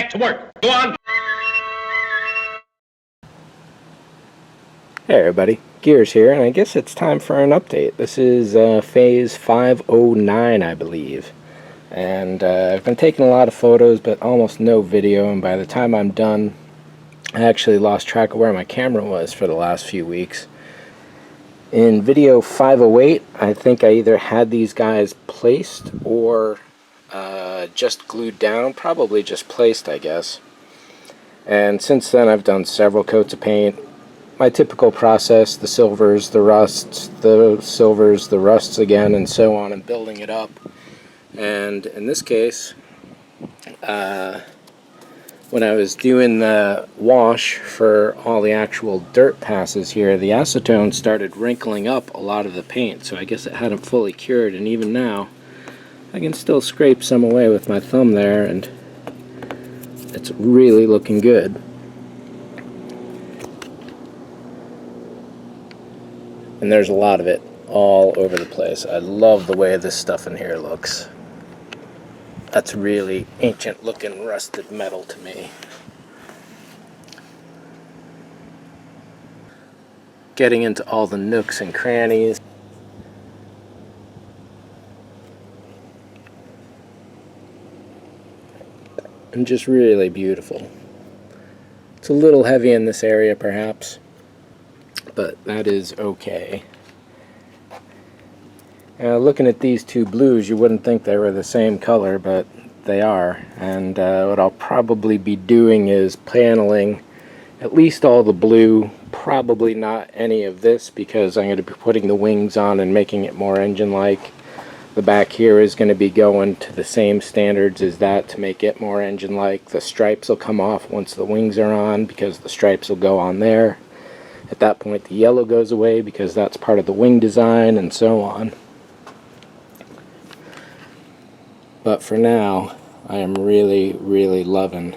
Get to work. Go on. Hey everybody, Gears here, and I guess it's time for an update. This is Phase 5.09, I believe. And I've been taking a lot of photos, but almost no video, and by the time I'm done, I actually lost track of where my camera was for the last few weeks. In video 508, I think I either had these guys placed or just glued down, probably just placed, I guess. And since then I've done several coats of paint. My typical process, the silvers, the rusts, the silvers, the rusts again, and so on, and building it up. And in this case, when I was doing the wash for all the actual dirt passes here, the acetone started wrinkling up a lot of the paint, so I guess it hadn't fully cured, and even now I can still scrape some away with my thumb there, and it's really looking good. And there's a lot of it all over the place. I love the way this stuff in here looks. That's really ancient looking rusted metal to me. Getting into all the nooks and crannies. And just really beautiful. It's a little heavy in this area perhaps, but that is okay. Looking at these two blues, you wouldn't think they were the same color, but they are. And what I'll probably be doing is paneling at least all the blue, probably not any of this, because I'm going to be putting the wings on and making it more engine-like. The back here is going to be going to the same standards as that to make it more engine-like. The stripes will come off once the wings are on, because the stripes will go on there. At that point the yellow goes away because that's part of the wing design, and so on. But for now, I am really, really loving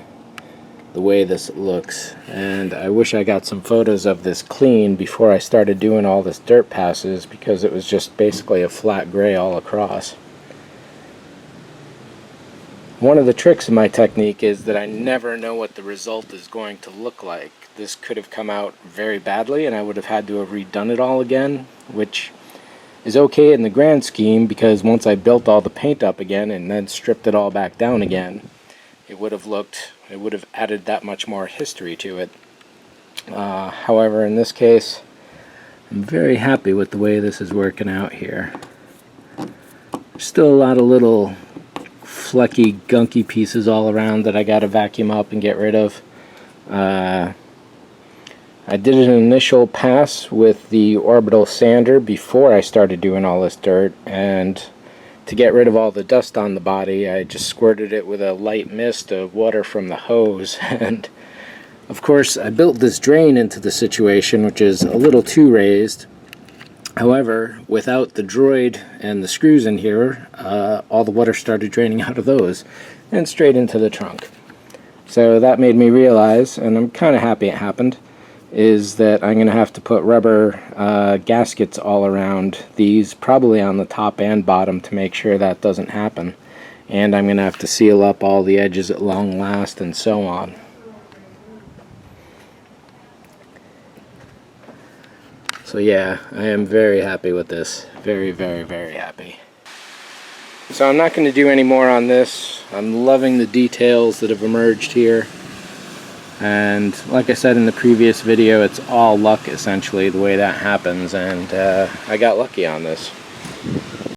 the way this looks, and I wish I got some photos of this clean before I started doing all this dirt passes, because it was just basically a flat gray all across. One of the tricks of my technique is that I never know what the result is going to look like. This could have come out very badly and I would have had to have redone it all again, which is okay in the grand scheme, because once I built all the paint up again and then stripped it all back down again, it would have added that much more history to it. However, in this case, I'm very happy with the way this is working out here. There's still a lot of little flecky, gunky pieces all around that I gotta vacuum up and get rid of. I did an initial pass with the orbital sander before I started doing all this dirt, and to get rid of all the dust on the body I just squirted it with a light mist of water from the hose. And of course I built this drain into the situation, which is a little too raised. However, without the droid and the screws in here, all the water started draining out of those and straight into the trunk. So that made me realize, and I'm kind of happy it happened, is that I'm going to have to put rubber gaskets all around these, probably on the top and bottom, to make sure that doesn't happen. And I'm going to have to seal up all the edges at long last, and so on. So yeah, I am very happy with this. Very, very, very happy. So I'm not going to do any more on this. I'm loving the details that have emerged here. And like I said in the previous video, it's all luck essentially the way that happens, and I got lucky on this.